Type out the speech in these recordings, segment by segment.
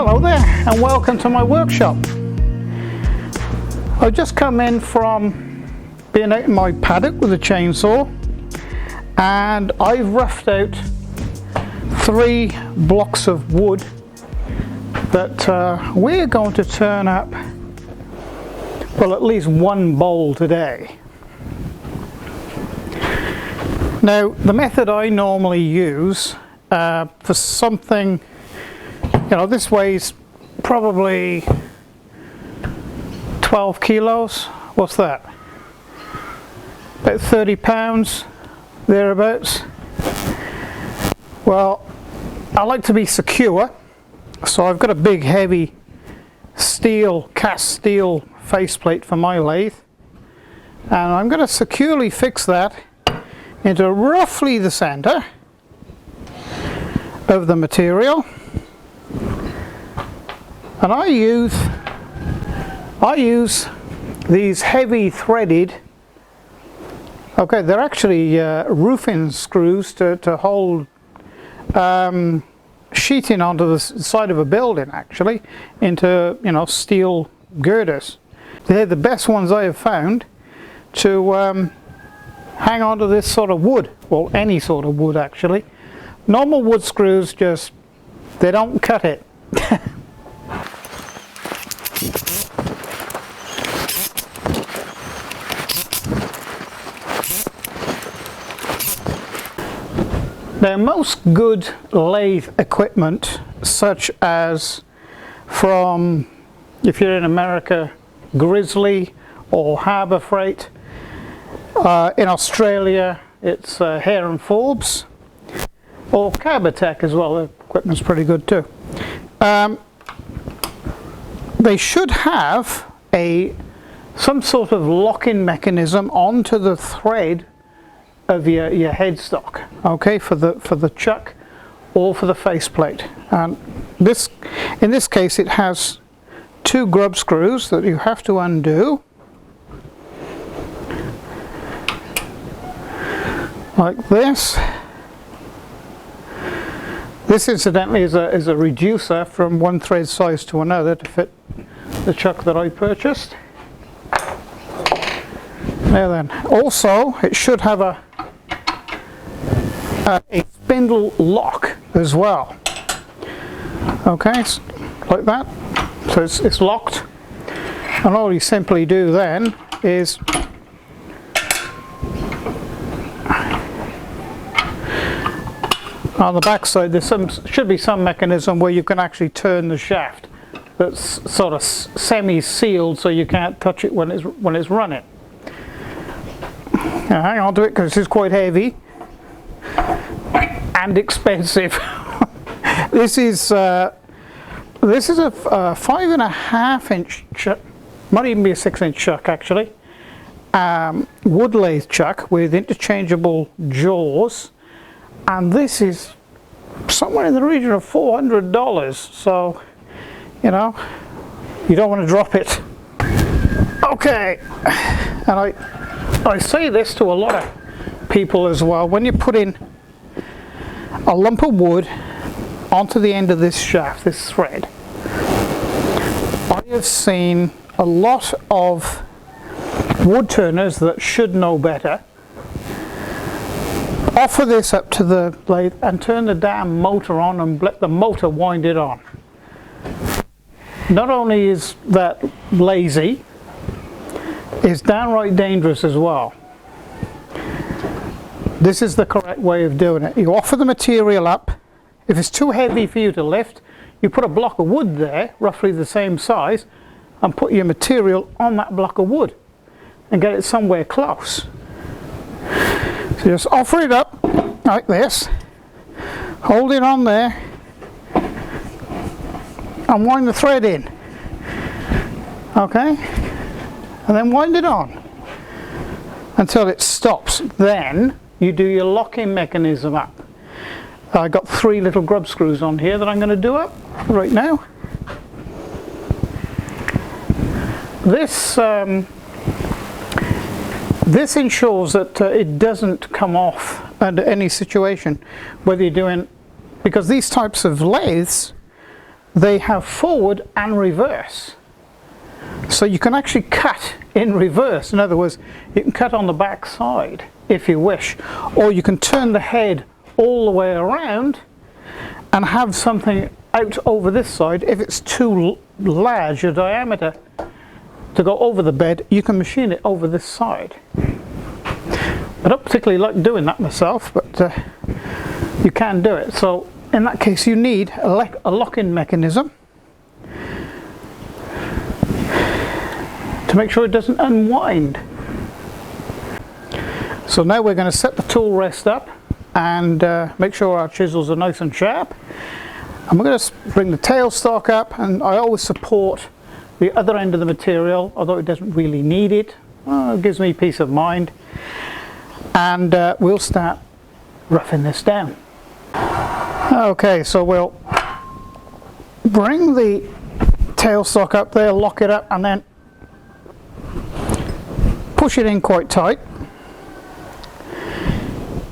Hello there and welcome to my workshop. I've just come in from being out in my paddock with a chainsaw and I've roughed out 3 blocks of wood that we're going to turn up, well, at least one bowl today. Now the method I normally use for something, you know, this weighs probably 12 kilos. What's that? About 30 pounds, thereabouts. Well, I like to be secure, so I've got a big heavy steel, cast steel faceplate for my lathe, and I'm going to securely fix that into roughly the center of the material. And I use these heavy threaded, okay, they're actually roofing screws to hold sheeting onto the side of a building, actually, into, you know, steel girders. They're the best ones I have found to hang on to this sort of wood, well, any sort of wood actually. Normal wood screws just, they don't cut it. Now, most good lathe equipment, such as from, if you're in America, Grizzly or Harbor Freight, in Australia it's Hare and Forbes, or Carveco as well. The equipment's pretty good too. They should have some sort of lock-in mechanism onto the thread of your headstock, okay, for the chuck or for the faceplate. And in this case, it has 2 grub screws that you have to undo, like this. This, incidentally, is a reducer from one thread size to another to fit the chuck that I purchased. Now then, also it should have a spindle lock as well. Okay, like that. So it's locked, and all you simply do then is on the back side there should be some mechanism where you can actually turn the shaft that's sort of semi-sealed, so you can't touch it when it's running. Now hang on to it because it's quite heavy and expensive. This is a 5.5 inch chuck, might even be a 6 inch chuck actually, wood lathe chuck with interchangeable jaws, and this is somewhere in the region of $400, so you know, you don't want to drop it. Okay, and I say this to a lot of people as well. When you put in a lump of wood onto the end of this shaft, this thread, I have seen a lot of wood turners that should know better offer this up to the lathe and turn the damn motor on and let the motor wind it on. Not only is that lazy, it's downright dangerous as well. This is the correct way of doing it. You offer the material up. If it's too heavy for you to lift, you put a block of wood there, roughly the same size, and put your material on that block of wood and get it somewhere close. So just offer it up like this, hold it on there, and wind the thread in. Okay? And then wind it on until it stops. Then you do your locking mechanism up. I got 3 little grub screws on here that I'm going to do up right now. This ensures that it doesn't come off under any situation, whether you're doing, because these types of lathes they have forward and reverse. So you can actually cut in reverse. In other words, you can cut on the back side if you wish, or you can turn the head all the way around and have something out over this side. If it's too large a diameter to go over the bed, you can machine it over this side. I don't particularly like doing that myself, but you can do it. So in that case you need a lock-in mechanism to make sure it doesn't unwind. So now we're going to set the tool rest up and make sure our chisels are nice and sharp. And we're going to bring the tailstock up, and I always support the other end of the material, although it doesn't really need it. Well, it gives me peace of mind. And we'll start roughing this down. Okay, so we'll bring the tailstock up there, lock it up, and then push it in quite tight.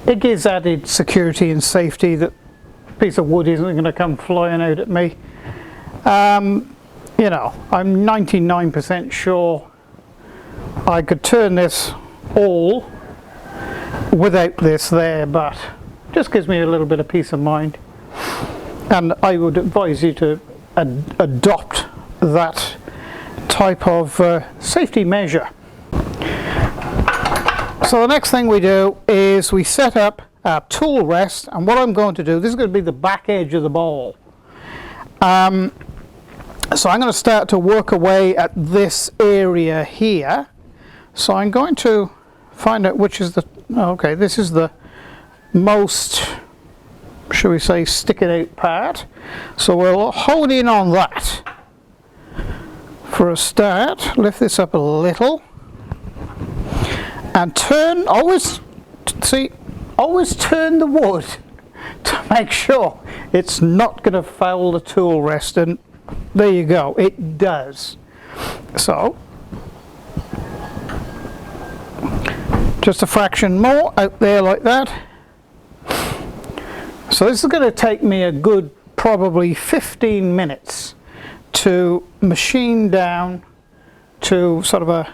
It gives added security and safety that a piece of wood isn't going to come flying out at me. You know, I'm 99% sure I could turn this all without this there, but just gives me a little bit of peace of mind. And I would advise you to adopt that type of safety measure. So the next thing we do is we set up our tool rest, and what I'm going to do, this is going to be the back edge of the bowl. So I'm going to start to work away at this area here. So I'm going to find out which is the, okay, this is the most, shall we say, stick it out part. So we'll hold in on that for a start. Lift this up a little and turn, always turn the wood to make sure it's not going to foul the tool rest, and there you go, it does. So just a fraction more out there like that. So this is going to take me a good probably 15 minutes to machine down to sort of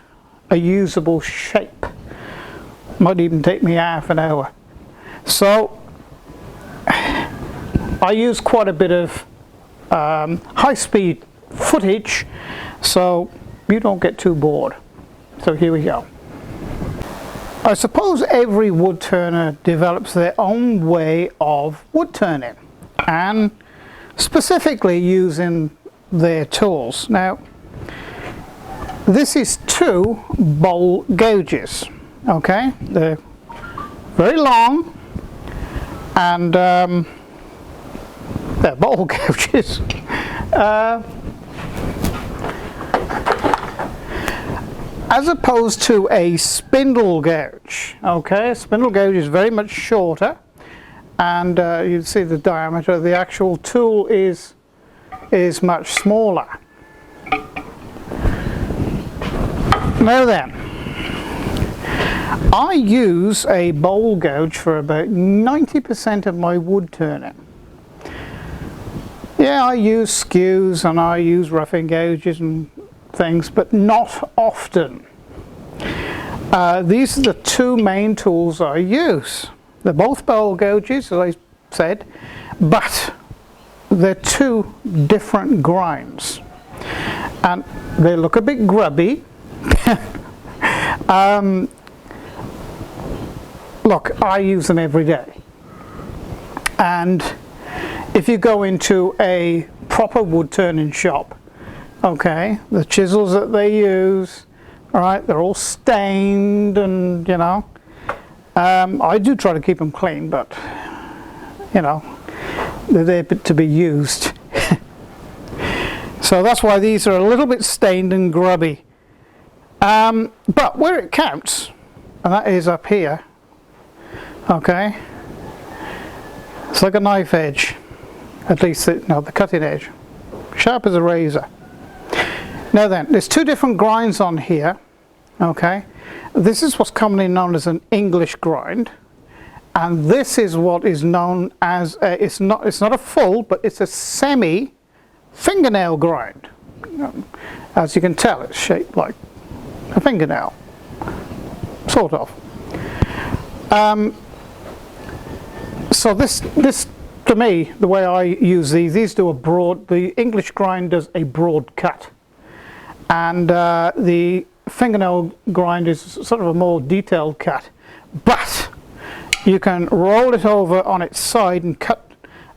a usable shape. Might even take me half an hour. So I use quite a bit of high-speed footage so you don't get too bored. So here we go. I suppose every wood turner develops their own way of wood turning, and specifically using their tools. Now this is 2 bowl gouges. Okay, they're very long, and they're bowl gouges. As opposed to a spindle gouge. Okay, a spindle gouge is very much shorter, and you see the diameter of the actual tool is much smaller. Now then, I use a bowl gouge for about 90% of my wood turning. Yeah, I use skews and I use roughing gouges and things, but not often. These are the 2 main tools I use. They're both bowl gouges, as I said, but they're 2 different grinds, and they look a bit grubby. Look, I use them every day, and if you go into a proper wood turning shop, okay, the chisels that they use, all right, they're all stained, and you know, I do try to keep them clean, but you know, they're there to be used. So that's why these are a little bit stained and grubby, but where it counts, and that is up here, okay, it's like a knife edge, at least the cutting edge, sharp as a razor. Now then, there's 2 different grinds on here. Okay, this is what's commonly known as an English grind, and this is what is known as it's not a full, but it's a semi fingernail grind. As you can tell, it's shaped like a fingernail, sort of. So this to me, the way I use these do a broad, the English grind does a broad cut, and the fingernail grind is sort of a more detailed cut, but you can roll it over on its side and cut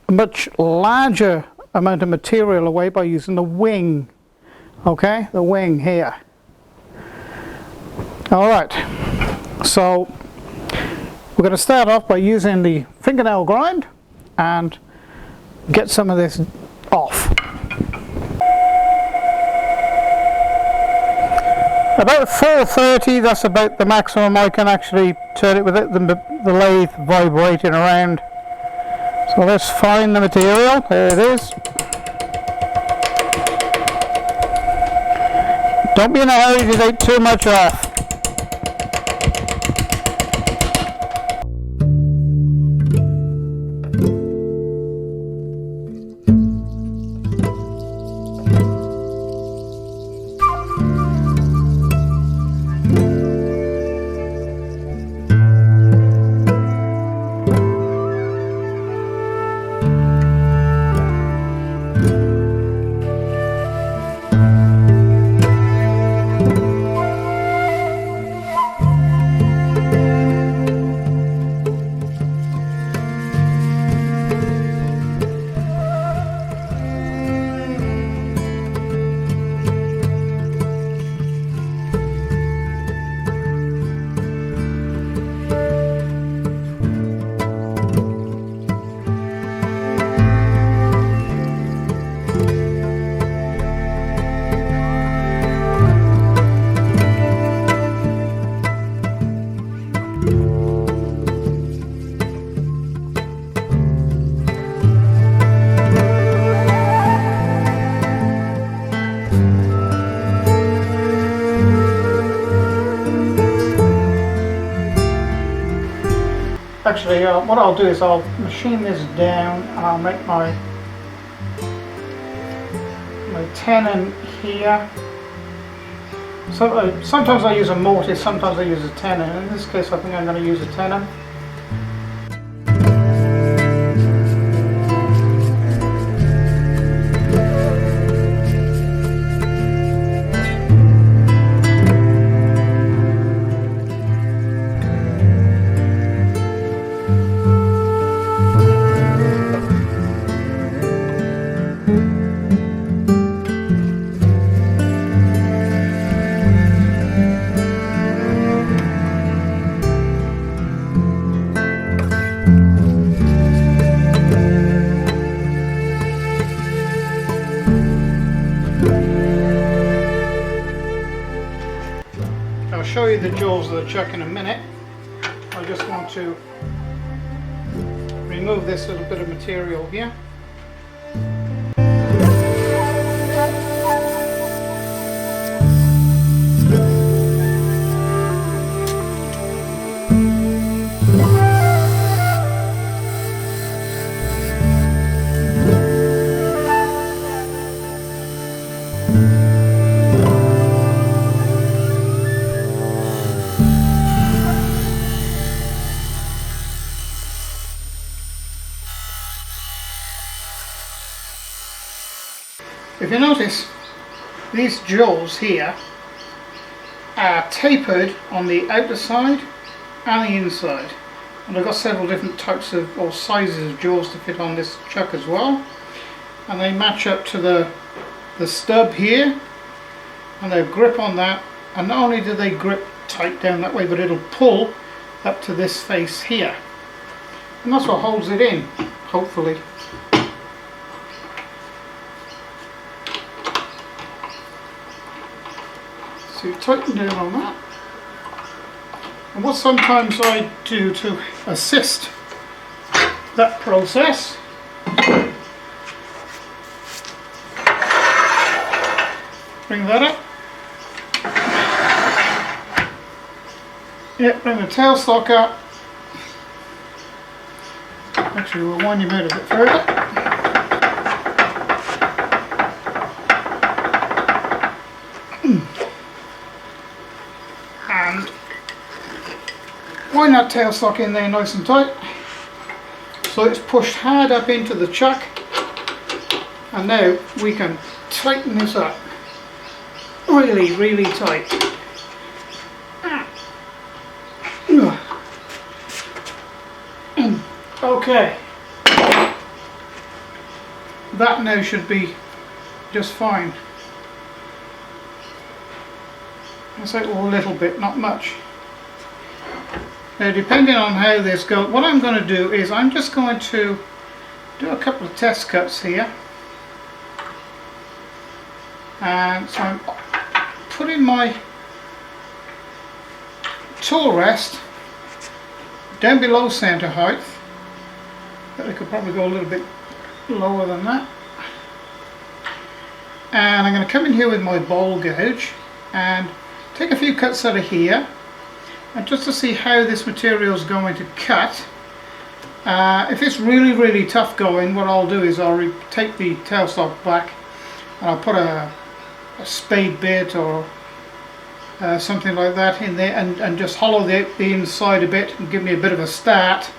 a much larger amount of material away by using the wing. Okay, the wing here. Alright, so we're going to start off by using the fingernail grind and get some of this off. About 430, that's about the maximum I can actually turn it without the lathe vibrating around. So let's find the material. There it is. Don't be in a hurry to take too much off. Actually, what I'll do is I'll machine this down and I'll make my tenon here. So, sometimes I use a mortise, sometimes I use a tenon. In this case I think I'm going to use a tenon. Show you the jaws of the chuck in a minute. I just want to remove this little bit of material here. If you notice, these jaws here are tapered on the outer side and the inside, and I've got several different types of or sizes of jaws to fit on this chuck as well, and they match up to the stub here, and they grip on that, and not only do they grip tight down that way, but it'll pull up to this face here, and that's what holds it in, hopefully. So you tighten down on that, and what sometimes I do to assist that process, bring that up, bring the tailstock up, actually we'll wind him out a bit further. that tailstock in there nice and tight. So it's pushed hard up into the chuck, and now we can tighten this up really, really tight. Okay, that now should be just fine. It's like a little bit, not much. Now, depending on how this goes, what I'm going to do is I'm just going to do a couple of test cuts here. And so I'm putting my tool rest down below center height. But I could probably go a little bit lower than that. And I'm going to come in here with my bowl gouge and take a few cuts out of here, and just to see how this material is going to cut. If it's really, really tough going, what I'll do is I'll take the tailstock back and I'll put a spade bit or something like that in there, and just hollow the inside a bit and give me a bit of a start.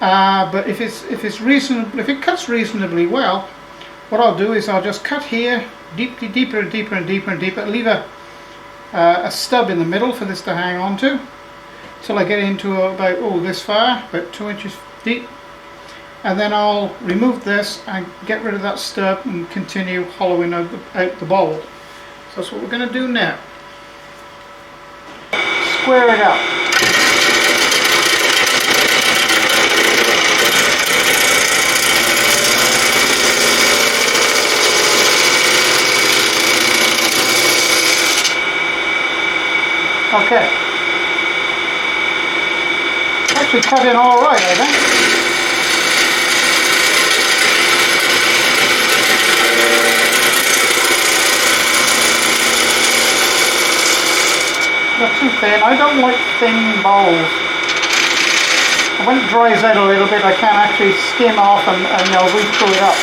But if it cuts reasonably well, what I'll do is I'll just cut here deeper and deeper and deeper and deeper, leave a stub in the middle for this to hang on to till I get into about this far, about 2 inches deep, and then I'll remove this and get rid of that stub and continue hollowing out the bowl. So that's what we're going to do now. Square it up. Okay. Actually cut in all right, I think. Not too thin. I don't like thin bowls. When it dries out a little bit, I can actually skim off and I'll re-screw it up.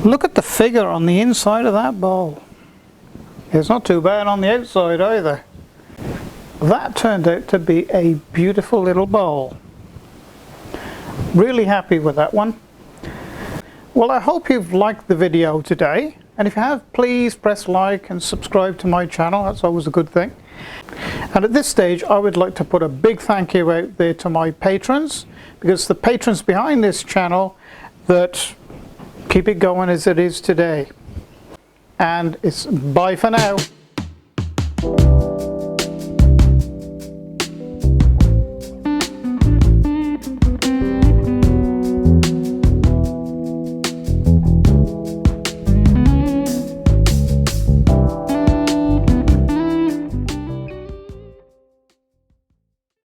Look at the figure on the inside of that bowl. It's not too bad on the outside either. That turned out to be a beautiful little bowl. Really happy with that one. Well, I hope you've liked the video today, and if you have, please press like and subscribe to my channel. That's always a good thing. And at this stage I would like to put a big thank you out there to my patrons, because the patrons behind this channel that keep it going as it is today. And it's bye for now.